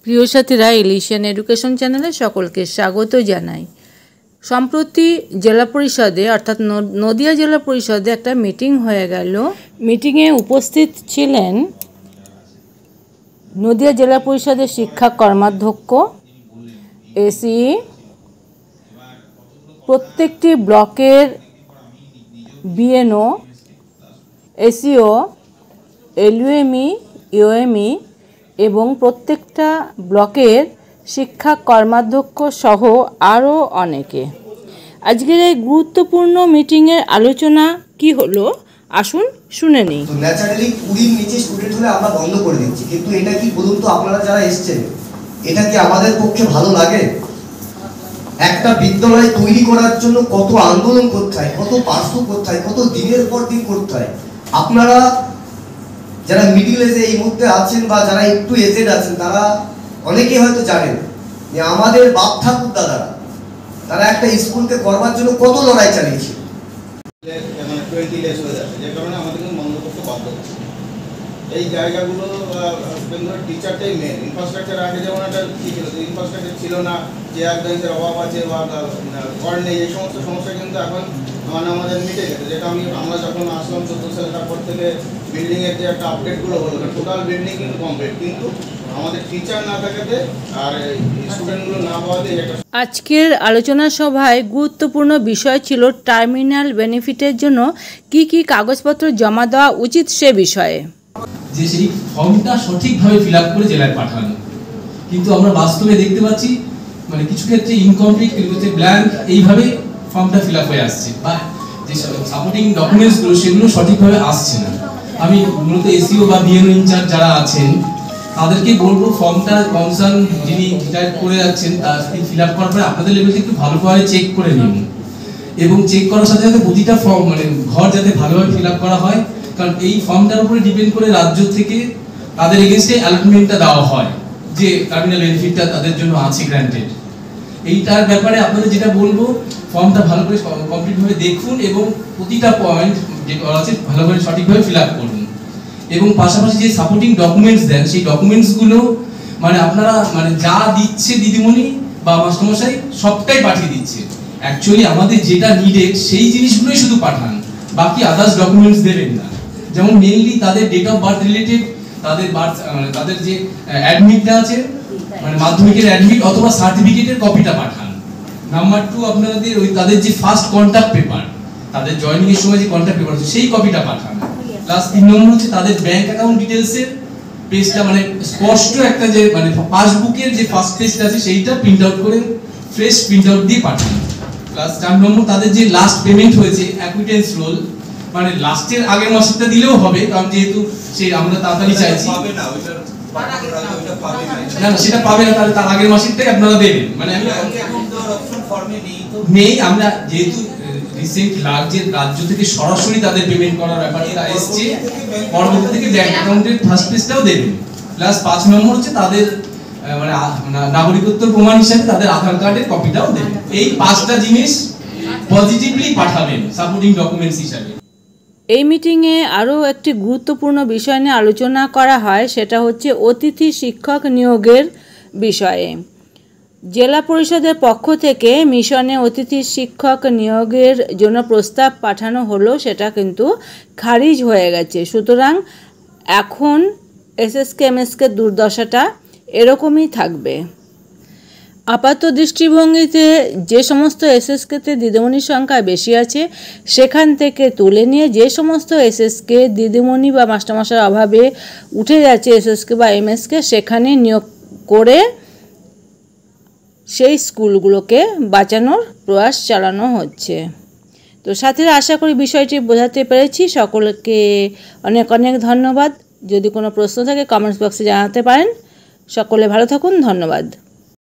প্রিয় সাথীরা, ইলিশিয়ান এডুকেশন চ্যানেলে সকলকে স্বাগত জানাই। সম্প্রতি জেলা পরিষদে অর্থাৎ নদিয়া জেলা পরিষদে একটা মিটিং হয়ে গেল। মিটিংয়ে উপস্থিত ছিলেন নদিয়া জেলা পরিষদের শিক্ষা কর্মাধ্যক্ষ, এসি, প্রত্যেকটি ব্লকের বিএনও, এসিও, এলইউএমই, ইউএমই এবং প্রত্যেকটা ব্লকের শিক্ষা কর্মাধ্যক্ষ সহ আরও অনেকে। আজকের এই গুরুত্বপূর্ণ মিটিংয়ের আলোচনা কি হলো আসুন শুনে নিই। ন্যাচারালি 20 নিচে স্টুডেন্ট হলে আমরা বন্ধ করে দিচ্ছি, কিন্তু এটা কি বলুন তো আপনারা যারা এসেছেন, এটা কি আমাদের পক্ষে ভালো লাগে? একটা বিদ্যালয় তৈরি করার জন্য কত আন্দোলন করতে হয়, কত পার্শ্ব করতে হয়, কত দিনের পর দিন করতে হয়। আপনারা যারা মিডিল এজে এই মুহূর্তে আছেন বা যারা একটু এজেড আছেন, তারা অনেকেই হয়তো জানেন যে আমাদের বাপ ঠাকুর দাদারা তারা একটা স্কুলকে করবার জন্য কত লড়াই চালিয়েছে। এই জায়গাগুলো টিচারটাই মেন। ইনফ্রাস্ট্রাকচার আগে যেমন একটা কি ছিল, ইনফ্রাস্ট্রাকচার ছিল না, চেয়ার বেঞ্চের অভাব আছে বা ঘর নেই, এই সমস্ত সমস্যা কিন্তু এখন আমাদের মিটে গেছে। যেটা আমরা যখন আসলাম 14 সালে, তারপর থেকে বিল্ডিংয়ের যে একটা আপডেটগুলো হলো, টোটাল বিল্ডিং কিন্তু কমপ্লিট, কিন্তু আমাদের টিচার না থাকাতে আর স্টুডেন্টগুলো না পাওয়াতে একটা। আজকের আলোচনা সভায় গুরুত্বপূর্ণ বিষয় ছিল টার্মিনাল বেনিফিটের জন্য কি কি কাগজপত্র জমা দেওয়া উচিত সে বিষয়ে। যে সেই ফর্মটা সঠিকভাবে ফিল আপ করে জেলায় পাঠানো, কিন্তু আমরা বাস্তবে দেখতে পাচ্ছি মানে কিছু ক্ষেত্রে ইনকমপ্লিট, কিছু ক্ষেত্রে ব্ল্যাঙ্ক, এইভাবে ফর্মটা ফিল আপ হয়ে আসছে বা যে সাপোর্টিং ডকুমেন্টসগুলো সেগুলো সঠিকভাবে আসছে না। আমি মূলত এসিও বা বিএনও ইনচার্জ যারা আছেন তাদেরকে বলবো, ফর্মটা কনসার্ন যিনি টাইপ করে যাচ্ছেন তার ফিল আপ করার পরে আপনাদের লেভেলটা একটু ভালোভাবে চেক করে নিন, এবং চেক করার সাথে সাথে প্রতিটা ফর্ম মানে ঘর যাতে ভালোভাবে ফিল আপ করা হয়, কারণ এই ফর্মটার উপরে ডিপেন্ড করে রাজ্য থেকে তাদের এগেইনস্টে অ্যালটমেন্টটা দেওয়া হয় যে টার্মিনাল বেনিফিটটা তাদের জন্য আছে গ্র্যান্টেড। এইটার ব্যাপারে আপনাদের যেটা বলবো, ফর্মটা ভালো করে কমপ্লিটভাবে দেখুন এবং প্রতিটা পয়েন্ট যে করা আছে ভালো করে সঠিকভাবে ফিল আপ করুন, এবং পাশাপাশি যে সাপোর্টিং ডকুমেন্টস দেন সেই ডকুমেন্টসগুলো মানে আপনারা মানে যা দিচ্ছে দিদিমণি বা মাস্টারমশাই সবটাই পাঠিয়ে দিচ্ছে। অ্যাকচুয়ালি আমাদের যেটা নিডেড সেই জিনিসগুলোই শুধু পাঠান, বাকি আদার্স ডকুমেন্টস দেবেন না। যেমন মেইনলি তাদের ডেট অফ বার্থ রিলেটেড, তাদের বার্থ মানে তাদের যে অ্যাডমিটটা আছে মানে মাধ্যমিকের অ্যাডমিট অথবা সার্টিফিকেটের কপিটা পাঠান। নাম্বার 2 আপনাদের ওই তাদের যে ফার্স্ট কন্ট্যাক্ট পেপার, তাদের জয়েনিং এর সময় যে কন্ট্যাক্ট পেপার আছে সেই কপিটা পাঠান। প্লাস 3 নম্বর হচ্ছে তাদের ব্যাংক অ্যাকাউন্ট ডিটেইলসের পেজটা মানে স্পষ্ট একটা যে মানে পাসবুকের যে ফার্স্ট পেজটা আছে সেইটা প্রিন্ট আউট করে ফ্রেশ প্রিন্ট আউট দিয়ে পাঠান। প্লাস 4 নম্বর তাদের যে লাস্ট পেমেন্ট হয়েছে অ্যাকুইটেন্স রোল, মানে লাস্টের আগের মাসেরটা দিলেও হবে, কারণ যেহেতু সেই আমরা তাড়াতাড়ি চাইছি না সেটা পাবে না, তাহলে তার আগের মাসেরটাই আপনারা দেবেন। মানে আমি নেই, আমরা যেহেতু রিসেন্ট রাজ্য থেকে সরাসরি তাদের পেমেন্ট করার ব্যাপারটা এসছে, পরবর্তী থেকে ব্যাংক অ্যাকাউন্টের ফার্স্ট পেজটাও দেবেন। প্লাস 5 নম্বর হচ্ছে তাদের মানে নাগরিকত্ব প্রমাণ হিসেবে তাদের আধার কার্ডের কপিটাও দেবেন। এই 5টা জিনিস পজিটিভলি পাঠাবেন সাপোর্টিং ডকুমেন্টস হিসেবে। এই মিটিংয়ে আরও একটি গুরুত্বপূর্ণ বিষয় নিয়ে আলোচনা করা হয়, সেটা হচ্ছে অতিথি শিক্ষক নিয়োগের বিষয়ে। জেলা পরিষদের পক্ষ থেকে মিশনে অতিথি শিক্ষক নিয়োগের জন্য প্রস্তাব পাঠানো হলো, সেটা কিন্তু খারিজ হয়ে গেছে। সুতরাং এখন এসএসকে এমএসকে দুর্দশাটা এরকমই থাকবে। আপাত দৃষ্টিভঙ্গিতে যে সমস্ত এসএসকেতে দিদিমণির সংখ্যা বেশি আছে সেখান থেকে তুলে নিয়ে যে সমস্ত এসএসকে দিদিমণি বা মাস্টারমশাইয়ের অভাবে উঠে যাচ্ছে এসএসকে বা এমএসকে, সেখানে নিয়োগ করে সেই স্কুলগুলোকে বাঁচানোর প্রয়াস চালানো হচ্ছে। তো সাথীরা, আশা করি বিষয়টি বোঝাতে পেরেছি। সকলকে অনেক অনেক ধন্যবাদ। যদি কোনো প্রশ্ন থাকে কমেন্টস বক্সে জানাতে পারেন। সকলে ভালো থাকুন, ধন্যবাদ।